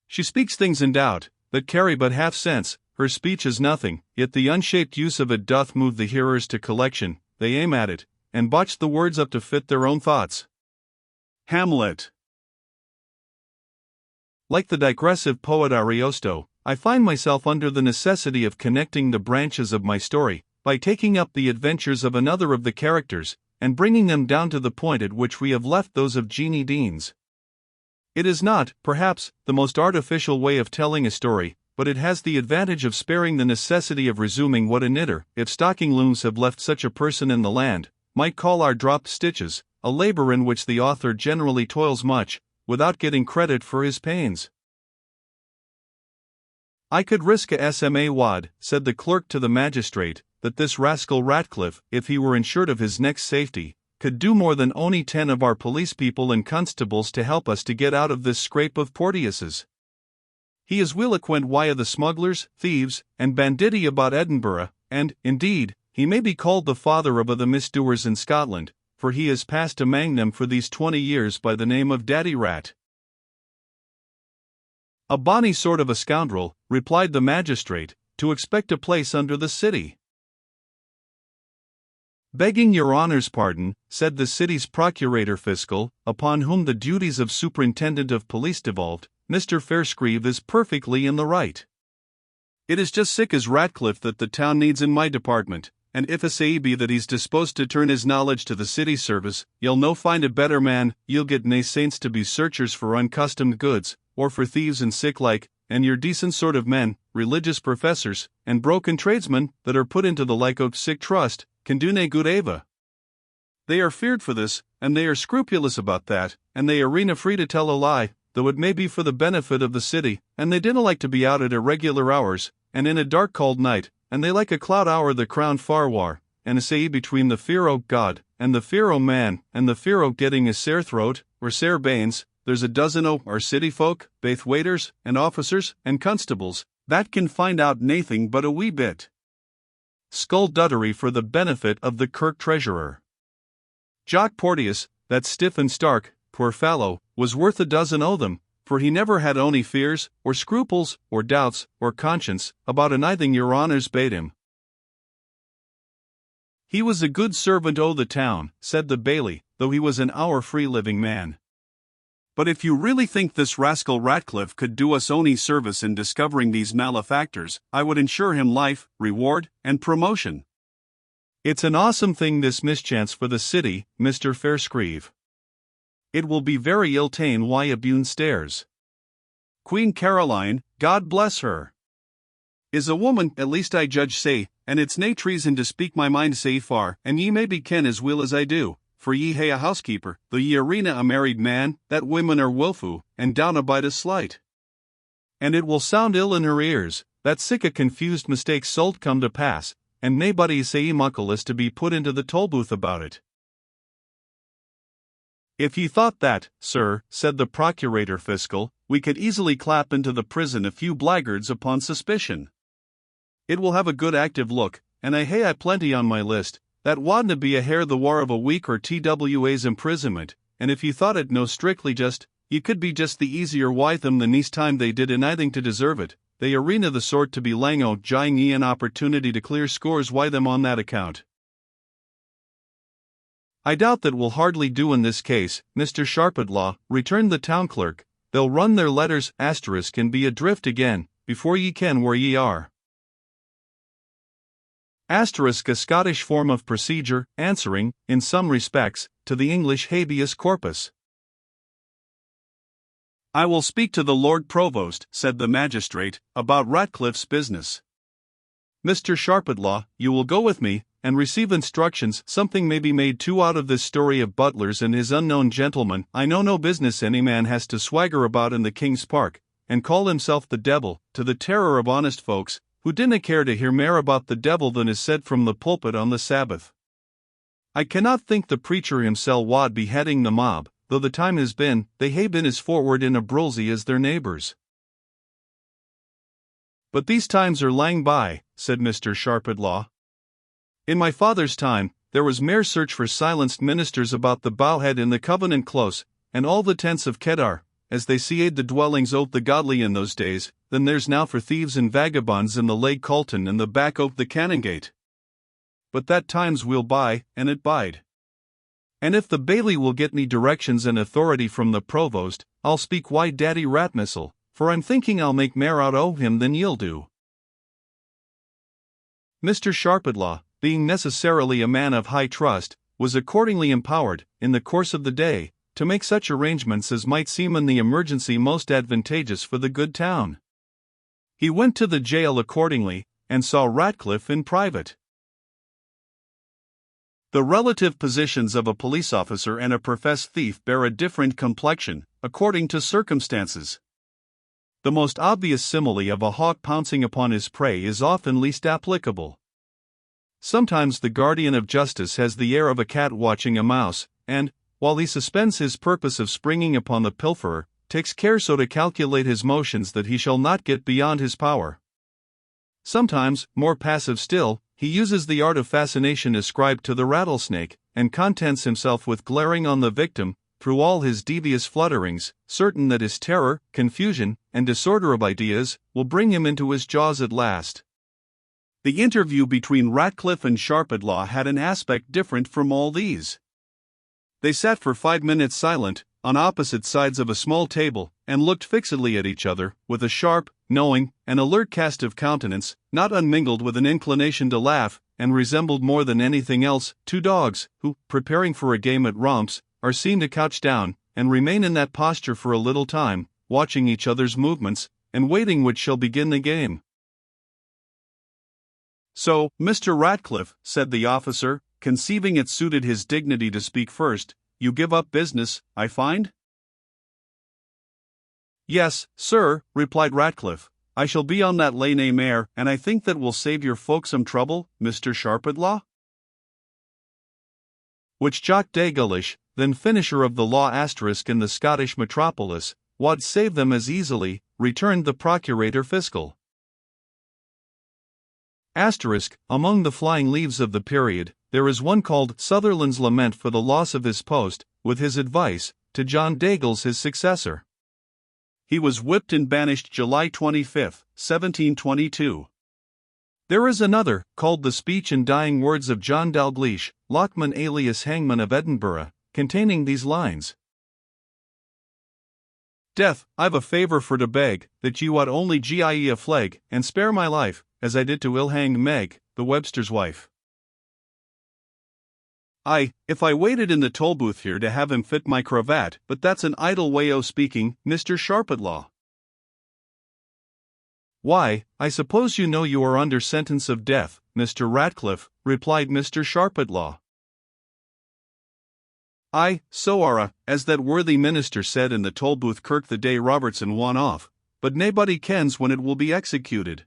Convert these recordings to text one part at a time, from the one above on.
She speaks things in doubt, that carry but half sense, her speech is nothing, yet the unshaped use of it doth move the hearers to collection, they aim at it, and botch the words up to fit their own thoughts. Hamlet. Like the digressive poet Ariosto, I find myself under the necessity of connecting the branches of my story, by taking up the adventures of another of the characters, and bringing them down to the point at which we have left those of Jeannie Deans. It is not, perhaps, the most artificial way of telling a story, but it has the advantage of sparing the necessity of resuming what a knitter, if stocking looms have left such a person in the land, might call our dropped stitches, a labor in which the author generally toils much, without getting credit for his pains. I could risk a SMA wad, said the clerk to the magistrate, that this rascal Ratcliffe, if he were insured of his next safety, could do more than only 10 of our police people and constables to help us to get out of this scrape of Porteouses. He is well acquainted why the smugglers, thieves, and banditti about Edinburgh, and, indeed, he may be called the father of the misdoers in Scotland, for he has passed amang them for these 20 years by the name of Daddy Rat. A bonny sort of a scoundrel, replied the magistrate, to expect a place under the city. Begging your honour's pardon, said the city's procurator fiscal, upon whom the duties of superintendent of police devolved, Mr. Fairschrieve is perfectly in the right. It is just sick as Ratcliffe that the town needs in my department, and if a say be that he's disposed to turn his knowledge to the city service, you'll no find a better man, you'll get nae saints to be searchers for uncustomed goods, or for thieves and sick like, and your decent sort of men, religious professors, and broken tradesmen, that are put into the like of sick trust, can do nae good ava. They are feared for this, and they are scrupulous about that, and they arena free to tell a lie, though it may be for the benefit of the city, and they dinna like to be out at irregular hours, and in a dark cold night, and they like a cloud hour the crown far war, and a say between the fear o' God, and the fear o' man, and the fear o' getting a sare throat, or sare banes, there's a dozen o' our city folk, baith waiters, and officers, and constables, that can find out naething but a wee bit. Skullduggery for the benefit of the kirk treasurer. Jock Porteous, that stiff and stark, poor fellow, was worth a dozen o' them, for he never had ony fears, or scruples, or doubts, or conscience, about anything your honours bade him. He was a good servant o' the town, said the baillie, though he was an hour free-living man. But if you really think this rascal Ratcliffe could do us ony service in discovering these malefactors, I would ensure him life, reward, and promotion. It's an awesome thing this mischance for the city, Mr. Fairschrieve. It will be very ill ta'en why abune stairs. Queen Caroline, God bless her, is a woman, at least I judge say, and it's nae treason to speak my mind sae far, and ye may be ken as weel as I do, for ye hae a housekeeper, though ye arena a married man, that women are wilfu, and down abide a slight. And it will sound ill in her ears, that sic a confused mistake sult come to pass, and naebody sae muckle as to be put into the Tolbooth about it. If ye thought that, sir, said the procurator fiscal, we could easily clap into the prison a few blackguards upon suspicion. It will have a good active look, and I hae plenty on my list, that wadna be a hair the war of a week or TWA's imprisonment, and if ye thought it no strictly just, ye could be just the easier wi' them the neist time they did anything to deserve it, they arena the sort to be lang o' gieing ye an opportunity to clear scores wi' them on that account. I doubt that will hardly do in this case, Mr. Sharpitlaw, returned the town clerk, they'll run their letters * and be adrift again, before ye ken where ye are. *, a Scottish form of procedure, answering, in some respects, to the English habeas corpus. I will speak to the Lord Provost, said the magistrate, about Ratcliffe's business. Mr. Sharpitlaw, you will go with me, and receive instructions. Something may be made too out of this story of Butler's and his unknown gentleman. I know no business any man has to swagger about in the King's Park, and call himself the devil, to the terror of honest folks, who dinna care to hear mair about the devil than is said from the pulpit on the Sabbath. I cannot think the preacher himsel wad be heading the mob, though the time has been, they hae been as forward in a brulzie as their neighbours. But these times are lang by, said Mr. Sharpitlaw. In my father's time, there was mair search for silenced ministers about the Bowhead in the Covenant Close, and all the tents of Kedar, as they see'd the dwellings o' the godly in those days, than there's now for thieves and vagabonds in the Lake Calton and the back o' the Canongate. But that times will by, and it bide. And if the Bailey will get me directions and authority from the Provost, I'll speak wide Daddy Ratmissel, for I'm thinking I'll make mair out o' him than ye'll do. Mr. Sharpitlaw, being necessarily a man of high trust, was accordingly empowered, in the course of the day, to make such arrangements as might seem in the emergency most advantageous for the good town. He went to the jail accordingly, and saw Ratcliffe in private. The relative positions of a police officer and a professed thief bear a different complexion, according to circumstances. The most obvious simile of a hawk pouncing upon his prey is often least applicable. Sometimes the guardian of justice has the air of a cat watching a mouse, and, while he suspends his purpose of springing upon the pilferer, takes care so to calculate his motions that he shall not get beyond his power. Sometimes, more passive still, he uses the art of fascination ascribed to the rattlesnake, and contents himself with glaring on the victim, through all his devious flutterings, certain that his terror, confusion, and disorder of ideas will bring him into his jaws at last. The interview between Ratcliffe and Sharpitlaw had an aspect different from all these. They sat for 5 minutes silent, on opposite sides of a small table, and looked fixedly at each other, with a sharp, knowing, and alert cast of countenance, not unmingled with an inclination to laugh, and resembled more than anything else two dogs, who, preparing for a game at romps, are seen to couch down, and remain in that posture for a little time, watching each other's movements, and waiting which shall begin the game. "So, Mr. Ratcliffe," said the officer, conceiving it suited his dignity to speak first, "you give up business, I find?" "Yes, sir," replied Ratcliffe, "I shall be on that Lane mare, and I think that will save your folk some trouble, Mr. Sharpitlaw." Which Jock Dagalish, then finisher of the law asterisk in the Scottish metropolis, wad save them as easily, returned the procurator fiscal. Asterisk, among the flying leaves of the period, there is one called Sutherland's Lament for the Loss of His Post, with his advice, to John Dagles his successor. He was whipped and banished July 25, 1722. There is another, called The Speech and Dying Words of John Dalgleish, Lockman alias Hangman of Edinburgh, containing these lines. "Death, I've a favour for to beg, that you would only gie a fleg, and spare my life, as I did to ill-hanged Meg, the Webster's wife. Aye, if I waited in the toll-booth here to have him fit my cravat, but that's an idle way o' speaking, Mr. Sharpitlaw." "Why, I suppose you know you are under sentence of death, Mr. Ratcliffe," replied Mr. Sharpitlaw. "Aye, so are as that worthy minister said in the toll-booth kirk the day Robertson won off, but naebody kens when it will be executed.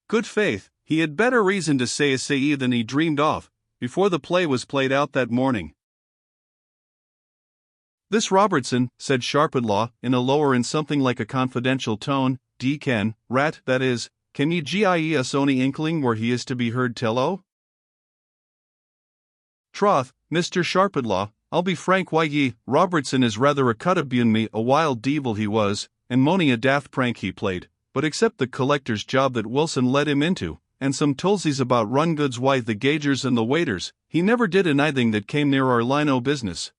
Good faith, he had better reason to say than he dreamed of, before the play was played out that morning." "This Robertson," said Sharpitlaw, in a lower and something like a confidential tone, "d'ye ken, Rat, that is, can ye gie us ony inkling where he is to be heard tell o?" "Troth, Mr. Sharpitlaw, I'll be frank wi' ye, Robertson is rather a cut abune me, a wild deevil he was, and mony a daft prank he played, but except the collector's job that Wilson led him into, and some tulzies about run goods wi' the gaugers and the waiters, he never did anything that came near our line o' business."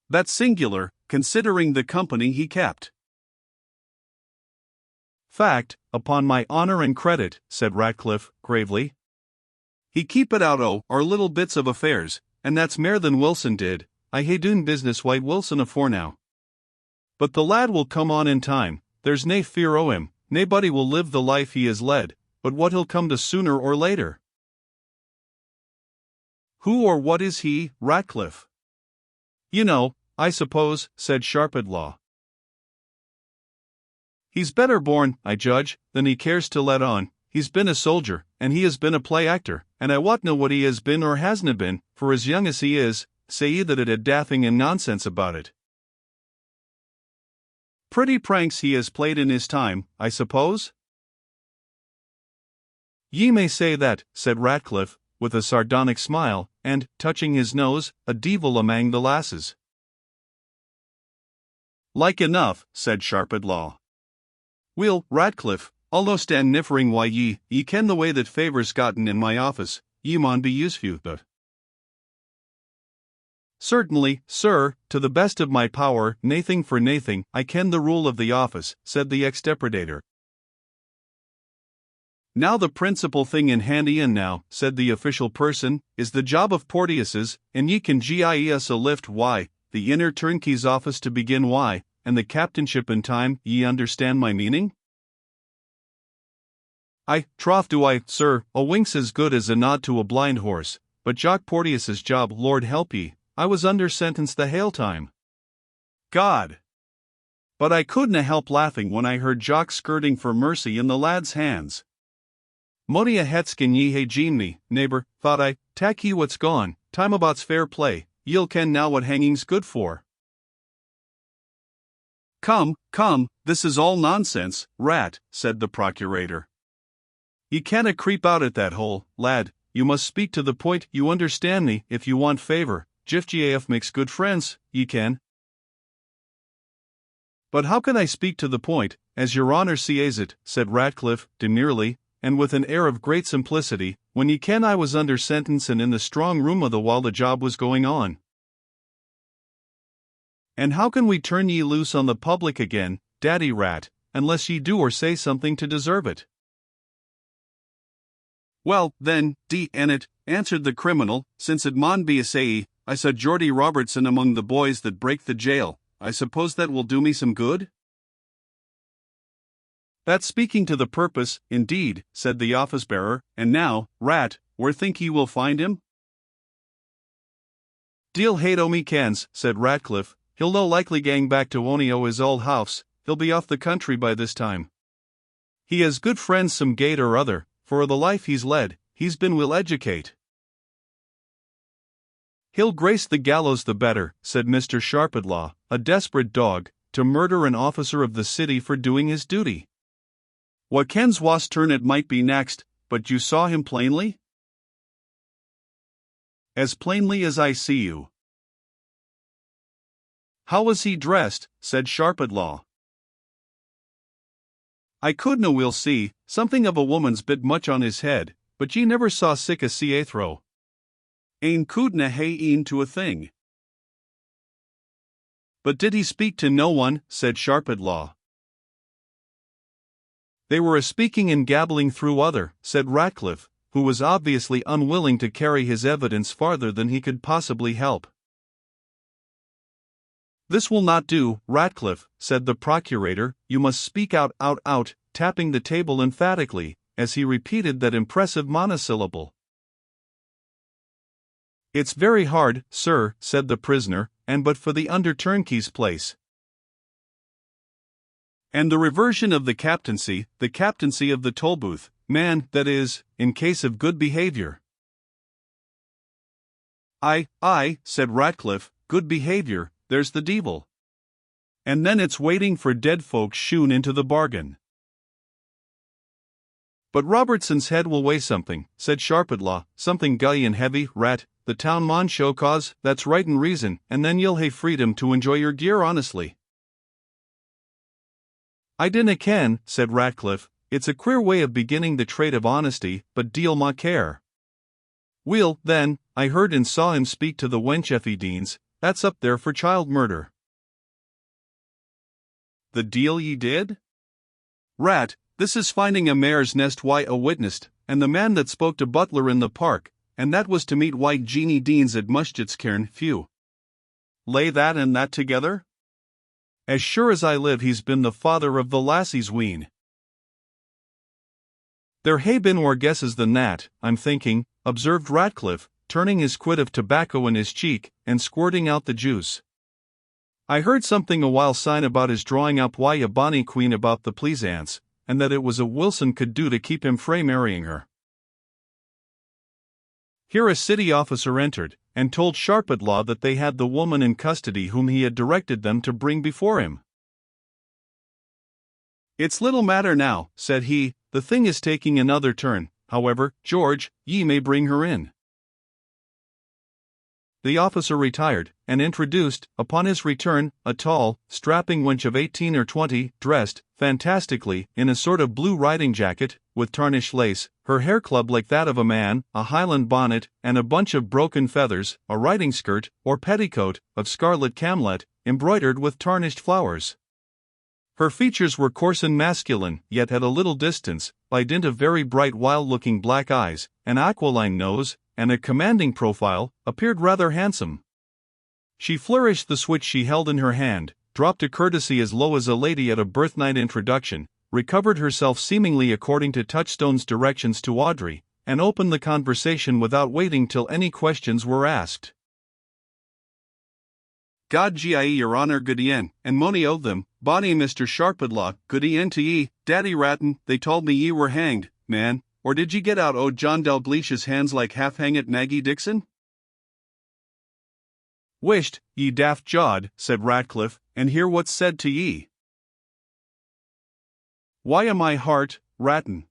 "That's singular, considering the company he kept." "Fact, upon my honour and credit," said Ratcliffe, gravely. "He keepit out o' our little bits of affairs, and that's mair than Wilson did. I hae done business wi' Wilson afore now. But the lad will come on in time, there's nae fear o' him, naebody will live the life he has led, but what he'll come to sooner or later." "Who or what is he, Ratcliffe?" "You know, I suppose," said Sharpitlaw. "He's better born, I judge, than he cares to let on. He's been a soldier, and he has been a play actor, and I wotna what he has been or hasna been, for as young as he is, say that it had daffing and nonsense about it. Pretty pranks he has played in his time, I suppose?" "Ye may say that," said Ratcliffe, with a sardonic smile, and, touching his nose, a devil amang the lasses. Like enough, said Sharpedlaw. Will, Ratcliffe, I'll no stand niffering why ye ken the way that favours gotten in my office, ye maun be useful, but. Certainly, sir, to the best of my power, nathing for nathing, I ken the rule of the office, said the ex-depredator. Now the principal thing in handy and now, said the official person, is the job of Porteus's, and ye can give a lift why, the inner turnkey's office to begin why, and the captainship in time, ye understand my meaning? I, troth do I, sir, a wink's as good as a nod to a blind horse, but Jock Porteus's job, Lord help ye, I was under sentence the hail time. God! But I couldna help laughing when I heard Jock skirting for mercy in the lad's hands. Mony a hetskin ye hae gene me, neighbour, thought I, tak ye what's gone, time about's fair play, ye'll ken now what hanging's good for. Come, this is all nonsense, Rat, said the procurator. Ye canna creep out at that hole, lad, you must speak to the point, you understand me, if you want favour, Jift ye makes good friends, ye can. But how can I speak to the point, as your honour sees it, said Ratcliffe, demurely, and with an air of great simplicity, when ye ken I was under sentence and in the strong room o' the while the job was going on. And how can we turn ye loose on the public again, Daddy Rat, unless ye do or say something to deserve it? Well, then, d-n it, answered the criminal, since it maun be a say, I saw Geordie Robertson among the boys that break the jail, I suppose that will do me some good? That's speaking to the purpose, indeed, said the office-bearer, and now, Rat, where think ye will find him? Deal hate o' me cans, said Ratcliffe, he'll no likely gang back to ony o' his old house, he'll be off the country by this time. He has good friends some gate or other, for the life he's led, he's been will educate. He'll grace the gallows the better, said Mr. Sharpedlaw, a desperate dog, to murder an officer of the city for doing his duty. What kens was turn it might be next, but you saw him plainly? As plainly as I see you. How was he dressed, said Sharpedlaw. I couldna will see, something of a woman's bit much on his head, but ye never saw sic a seathro. Ane couldna hae een to a thing. But did he speak to no one, said Sharpedlaw. They were a-speaking and gabbling through other, said Ratcliffe, who was obviously unwilling to carry his evidence farther than he could possibly help. This will not do, Ratcliffe, said the procurator, you must speak out, tapping the table emphatically, as he repeated that impressive monosyllable. It's very hard, sir, said the prisoner, and but for the under-turnkey's place. And the reversion of the captaincy of the Tolbooth, man, that is, in case of good behaviour. Aye, said Ratcliffe, good behaviour, there's the devil. And then it's waiting for dead folks shoon into the bargain. But Robertson's head will weigh something, said Sharpedlaw, something gully and heavy, Rat, the town maun show cause, that's right and reason, and then ye'll hae freedom to enjoy your gear honestly. I dinna ken, said Ratcliffe, it's a queer way of beginning the trade of honesty, but deal ma care. Weel, then, I heard and saw him speak to the wench Effie Deans, that's up there for child murder. The deal ye did? Rat, this is finding a mare's nest why a witnessed, and the man that spoke to Butler in the park, and that was to meet white Jeanie Deans at Mushjettscairn, few. Lay that and that together? As sure as I live he's been the father of the lassie's wean. There hae been more guesses than that, I'm thinking, observed Ratcliffe, turning his quid of tobacco in his cheek, and squirting out the juice. I heard something a while syne about his drawing up why a bonny queen about the pleasance, and that it was a Wilson could do to keep him frae marrying her. Here a city officer entered, and told Sharpedlaw that they had the woman in custody whom he had directed them to bring before him. It's little matter now, said he, the thing is taking another turn, however, George, ye may bring her in. the officer retired, and introduced, upon his return, a tall, strapping wench of 18 or 20, dressed, fantastically, in a sort of blue riding jacket, with tarnished lace, her hair clubbed like that of a man, a Highland bonnet, and a bunch of broken feathers, a riding skirt, or petticoat, of scarlet camlet, embroidered with tarnished flowers. Her features were coarse and masculine, yet at a little distance, by dint of very bright wild-looking black eyes, an aquiline nose, and a commanding profile, appeared rather handsome. She flourished the switch she held in her hand, dropped a courtesy as low as a lady at a birthnight introduction, recovered herself seemingly according to Touchstone's directions to Audrey, and opened the conversation without waiting till any questions were asked. God gie your honour good e'en, and mony o' them, bonny Mr. Sharpidlaw, good e'en to ye, Daddy Ratton, they told me ye were hanged, man, or did ye get out o' John Dalglish's hands like half-hangit Maggie Dixon? Wisht, ye daft jod, said Ratcliffe, and hear what's said to ye. Why am I heart, Ratton?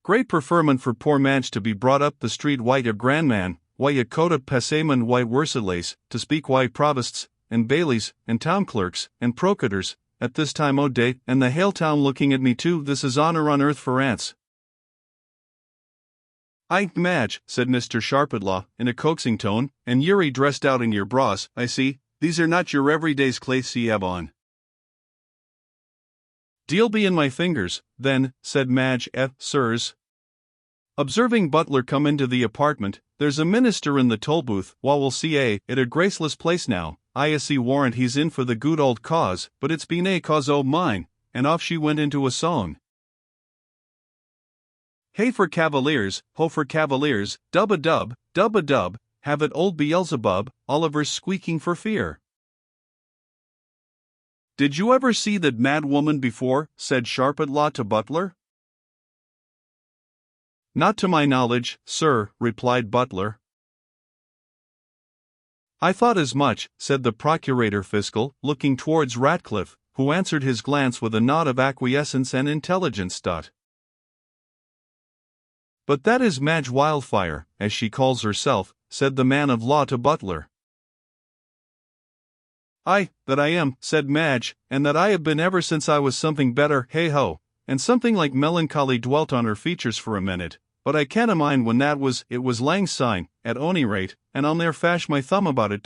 Great preferment for poor manch to be brought up the street white a grand man, why a coat of passayment white worselace, to speak why provosts, and bailies, and town clerks, and procutors, at this time o' day, and the hale town looking at me too, this is honour on earth for ants. Aye, Madge, said Mr. Sharpidlaw, in a coaxing tone, and ye're dressed out in your bras, I see, these are not your everyday's claiths ye have on. Deal be in my fingers, then, said Madge, sirs. Observing Butler come into the apartment, there's a minister in the Tolbooth, wha will see it a graceless place now, I see warrant he's in for the good old cause, but it's been a cause o' mine, and off she went into a song. Hey for Cavaliers, ho for Cavaliers, dub-a-dub, have it old Beelzebub, Oliver's squeaking for fear. Did you ever see that mad woman before? Said Sharpidlaw to Butler. Not to my knowledge, sir, replied Butler. I thought as much, said the procurator fiscal, looking towards Ratcliffe, who answered his glance with a nod of acquiescence and intelligence. But that is Madge Wildfire, as she calls herself, said the man of law to Butler. Aye, that I am, said Madge, and that I have been ever since I was something better, hey-ho, and something like melancholy dwelt on her features for a minute, but I can't mind when it was lang syne, at ony rate, and I'll ne'er fash my thumb about it.